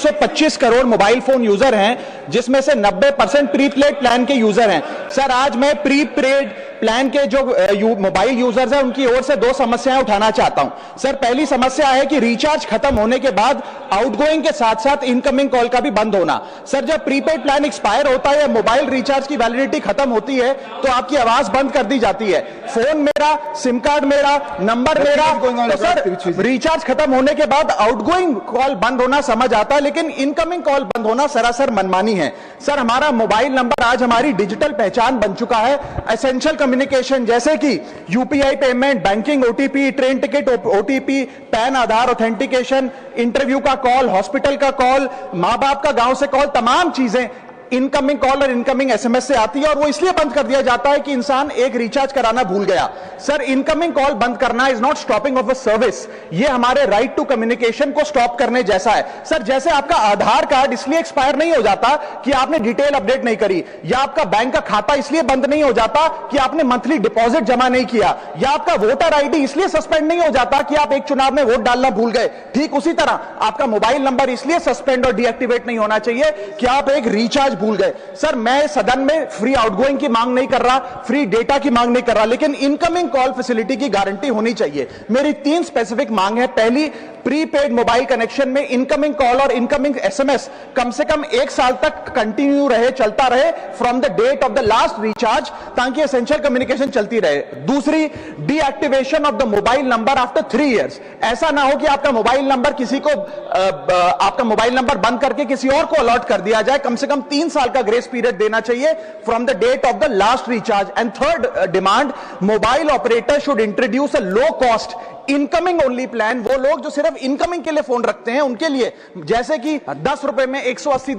125 crore mobile phone user हैं, जिसमें से 90% प्रीपेड प्लान के यूजर हैं। सर, आज मैं प्रीपेड प्लान के जो मोबाइल यूजर्स हैं उनकी ओर से दो समस्याएं उठाना चाहता हूं। सर, पहली समस्या है कि रिचार्ज खत्म होने के बाद आउटगोइंग के साथ साथ इनकमिंग कॉल का भी बंद होना। सर, जब प्रीपेड प्लान एक्सपायर होता है या मोबाइल रिचार्ज की वैलिडिटी खत्म होती है तो आपकी आवाज बंद कर दी जाती है। फोन मेरा, सिम कार्ड मेरा, नंबर मेरा, तो सर रिचार्ज खत्म होने के बाद आउटगोइंग कॉल बंद होना समझ आता है, लेकिन इनकमिंग कॉल बंद होना सरासर मनमानी है। सर, हमारा मोबाइल नंबर आज हमारी डिजिटल पहचान बन चुका है। एसेंशियल कम्युनिकेशन जैसे कि UPI payment, banking OTP, train ticket OTP, PAN Aadhaar authentication, interview का कॉल, हॉस्पिटल का कॉल, मां बाप का गांव से कॉल, तमाम चीजें इनकमिंग कॉल और इनकमिंग एसएमएस से आती है, और वो इसलिए बंद कर दिया जाता है कि इंसान एक रिचार्ज कराना भूल गया। सर, इनकमिंग कॉल बंद करना is not stopping of a service, ये हमारे राइट टू कम्युनिकेशन को स्टॉप करने जैसा है। सर, जैसे आपका आधार कार्ड इसलिए एक्सपायर नहीं हो जाता कि आपने डिटेल अपडेट नहीं करी, या आपका बैंक का खाता इसलिए बंद नहीं हो जाता कि आपने मंथली डिपॉजिट जमा नहीं किया, या आपका वोटर आईडी इसलिए सस्पेंड नहीं हो जाता कि आप एक चुनाव में वोट डालना भूल गए, ठीक उसी तरह आपका मोबाइल नंबर इसलिए सस्पेंड और डीएक्टिवेट नहीं होना चाहिए कि आप एक रिचार्ज भूल गए। सर, मैं सदन में फ्री आउटगोइंग की मांग नहीं कर रहा, फ्री डेटा की मांग नहीं कर रहा, लेकिन इनकमिंग कॉल फैसिलिटी की गारंटी होनी चाहिए। मेरी 3 स्पेसिफिक मांग है। पहली, प्रीपेड मोबाइल कनेक्शन में इनकमिंग कॉल और इनकमिंग एसएमएस कम से कम 1 साल तक कंटिन्यू रहे, चलता रहे from the date of the last recharge, ताकि एसेंशियल कम्युनिकेशन चलती रहे। दूसरी, deactivation of the mobile number after 3 years. ऐसा ना हो कि आपका मोबाइल नंबर किसी को आपका मोबाइल नंबर बंद करके किसी और को अलॉट कर दिया जाए। कम से कम 3 साल का ग्रेस पीरियड देना चाहिए from the date of the last recharge. And third demand, mobile operator should introduce a low cost incoming only plan. वो लोग जो सिर्फ इनकमिंग के लिए फोन रखते हैं उनके लिए, जैसे कि 10 रुपए में 180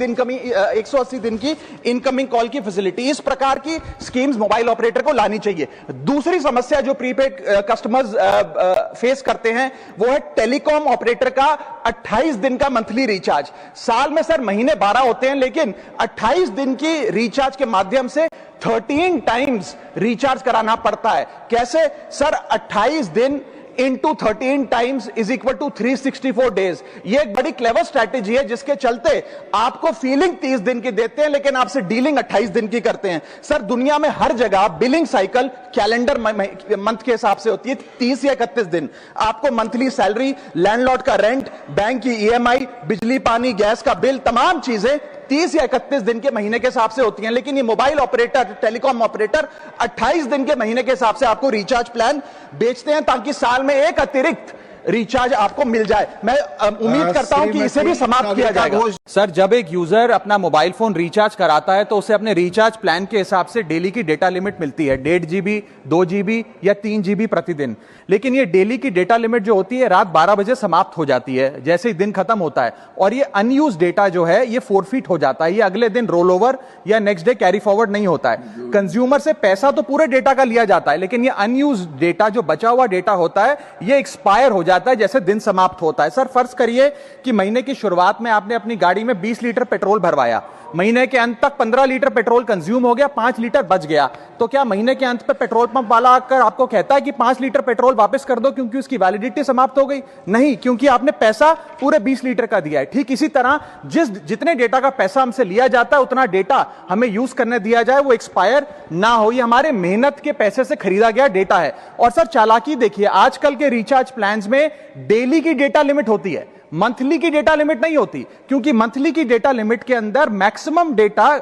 दिन की इनकमिंग कॉल की फैसिलिटी, इस प्रकार की स्कीम्स मोबाइल ऑपरेटर को लानी चाहिए। दूसरी समस्या जो प्रीपेड कस्टमर्स फेस करते हैं वो है टेलीकॉम ऑपरेटर का 28 दिन का मंथली रिचार्ज। साल में सर महीने 12 होते हैं, लेकिन 28 दिन की रिचार्ज के माध्यम से 13 टाइम्स रिचार्ज कराना पड़ता है। कैसे सर? 28 दिन into 13 times is equal to 364 days। ये एक बड़ी क्लेवर स्ट्रैटेजी है जिसके चलते आपको फीलिंग 30 दिन की देते हैं, लेकिन आपसे डीलिंग 28 दिन की करते हैं। सर, दुनिया में हर जगह बिलिंग साइकिल कैलेंडर मंथ के हिसाब से होती है, 30 या 31 दिन। आपको मंथली सैलरी, लैंडलॉर्ड का रेंट, बैंक की ईएमआई, बिजली पानी गैस का बिल, तमाम चीजें 30 या 31 दिन के महीने के हिसाब से होती हैं। लेकिन ये मोबाइल ऑपरेटर, टेलीकॉम ऑपरेटर 28 दिन के महीने के हिसाब से आपको रिचार्ज प्लान बेचते हैं, ताकि साल में एक अतिरिक्त रिचार्ज आपको मिल जाए। मैं उम्मीद करता हूं कि इसे भी समाप्त किया जाएगा। सर, जब एक यूजर अपना मोबाइल फोन रिचार्ज कराता है तो उसे अपने रिचार्ज प्लान के हिसाब से डेली की डेटा लिमिट मिलती है, 1.5 GB, 2 GB या 3 GB प्रतिदिन। लेकिन ये डेली की डेटा लिमिट जो होती है रात 12 बजे समाप्त हो जाती है, जैसे ही दिन खत्म होता है, और ये अनयूज डेटा जो है ये फोरफिट हो जाता है, ये अगले दिन रोल ओवर या नेक्स्ट डे कैरी फॉरवर्ड नहीं होता है। कंज्यूमर से पैसा तो पूरे डेटा का लिया जाता है, लेकिन ये अनयूज डेटा, जो बचा हुआ डेटा होता है, ये एक्सपायर हो जाता है जैसे दिन समाप्त होता है। सर, फर्ज करिए कि महीने की शुरुआत में आपने अपनी गाड़ी में 20 लीटर पेट्रोल भरवाया, महीने के अंत तक 15 लीटर पेट्रोल कंज्यूम हो गया, 5 लीटर बच गया, तो क्या महीने के अंत पे पेट्रोल पंप वाला आकर आपको कहता है कि 5 लीटर पेट्रोल वापस कर दो क्योंकि उसकी वैलिडिटी समाप्त हो गई? नहीं, क्योंकि आपने पैसा पूरे 20 लीटर का दिया है। ठीक इसी तरह जितने डेटा का पैसा हमसे लिया जाता है उतना डेटा हमें यूज करने दिया जाए, वो एक्सपायर ना हो। ये हमारे मेहनत के पैसे से खरीदा गया डेटा है। और सर, चालाकी देखिए, आजकल के रिचार्ज प्लान्स में डेली की डेटा लिमिट होती है, मंथली की डेटा लिमिट नहीं होती, क्योंकि मंथली की डेटा लिमिट के अंदर मैक्सिमम डेटा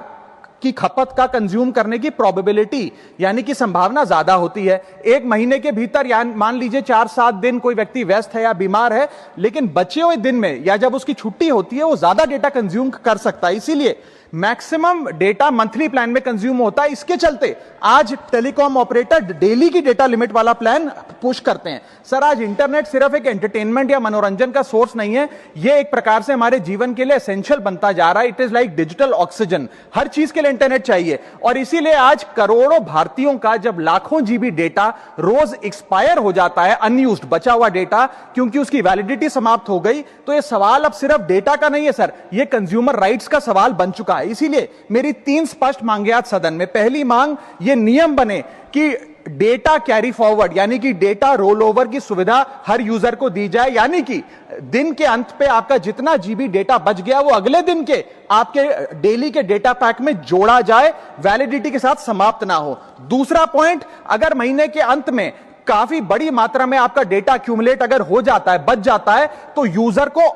की खपत का कंज्यूम करने की प्रोबेबिलिटी यानी कि संभावना ज्यादा होती है। एक महीने के भीतर, या मान लीजिए 4-7 दिन कोई व्यक्ति व्यस्त है या बीमार है, लेकिन बचे हुए दिन में या जब उसकी छुट्टी होती है वो ज्यादा डेटा कंज्यूम कर सकता है, इसीलिए मैक्सिमम डेटा मंथली प्लान में कंज्यूम होता है। इसके चलते आज टेलीकॉम ऑपरेटर डेली की डेटा लिमिट वाला प्लान पुश करते हैं। सर, आज इंटरनेट सिर्फ एक एंटरटेनमेंट या मनोरंजन का सोर्स नहीं है, यह एक प्रकार से हमारे जीवन के लिए एसेंशियल बनता जा रहा है। It is like digital oxygen, हर चीज के लिए इंटरनेट चाहिए। और इसीलिए आज करोड़ों भारतीयों का जब लाखों जीबी डेटा रोज एक्सपायर हो जाता है, अनयूज्ड बचा हुआ डेटा, क्योंकि उसकी वैलिडिटी समाप्त हो गई, तो यह सवाल अब सिर्फ डेटा का नहीं है सर, यह कंज्यूमर राइट्स का सवाल बन चुका है। इसीलिए मेरी 3 स्पष्ट मांगे आज सदन में। पहली मांग, ये नियम बने कि डेटा कैरी फॉरवर्ड यानी कि डेटा रोल ओवर की सुविधा हर यूजर को दी जाए, यानी कि दिन के अंत पे आपका जितना जीबी डेटा बच गया वो अगले दिन के आपके डेली के डेटा पैक में जोड़ा जाए, वैलिडिटी के साथ समाप्त ना हो। दूसरा पॉइंट, अगर महीने के अंत में काफी बड़ी मात्रा में आपका डेटा एक्यूमुलेट अगर हो जाता है, बच जाता है, तो यूजर को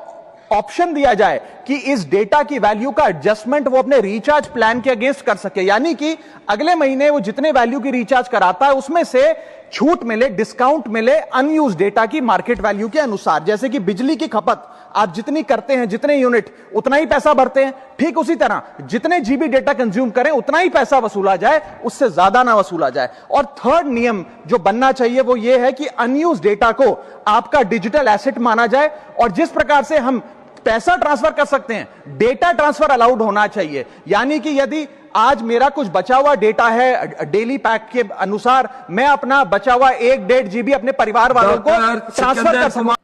ऑप्शन दिया जाए कि इस डेटा की वैल्यू का एडजस्टमेंट वो अपने रिचार्ज प्लान के अगेंस्ट कर सके, यानी कि अगले महीने वो जितने वैल्यू की रिचार्ज कराता है उसमें से छूट मिले, डिस्काउंट मिले अनयूज डेटा की मार्केट वैल्यू के अनुसार। जैसे कि बिजली की खपत आप जितनी करते हैं, जितने यूनिट, उतना ही पैसा भरते हैं, ठीक उसी तरह जितने जीबी डेटा कंज्यूम करें उतना ही पैसा वसूला जाए, उससे ज्यादा ना वसूला जाए। और थर्ड नियम जो बनना चाहिए वो ये है कि अनयूज डेटा को आपका डिजिटल एसेट माना जाए, और जिस प्रकार से हम पैसा ट्रांसफर कर सकते हैं, डेटा ट्रांसफर अलाउड होना चाहिए। यानी कि यदि आज मेरा कुछ बचा हुआ डेटा है डेली पैक के अनुसार, मैं अपना बचा हुआ 1-1.5 जीबी अपने परिवार वालों को ट्रांसफर कर सकूं।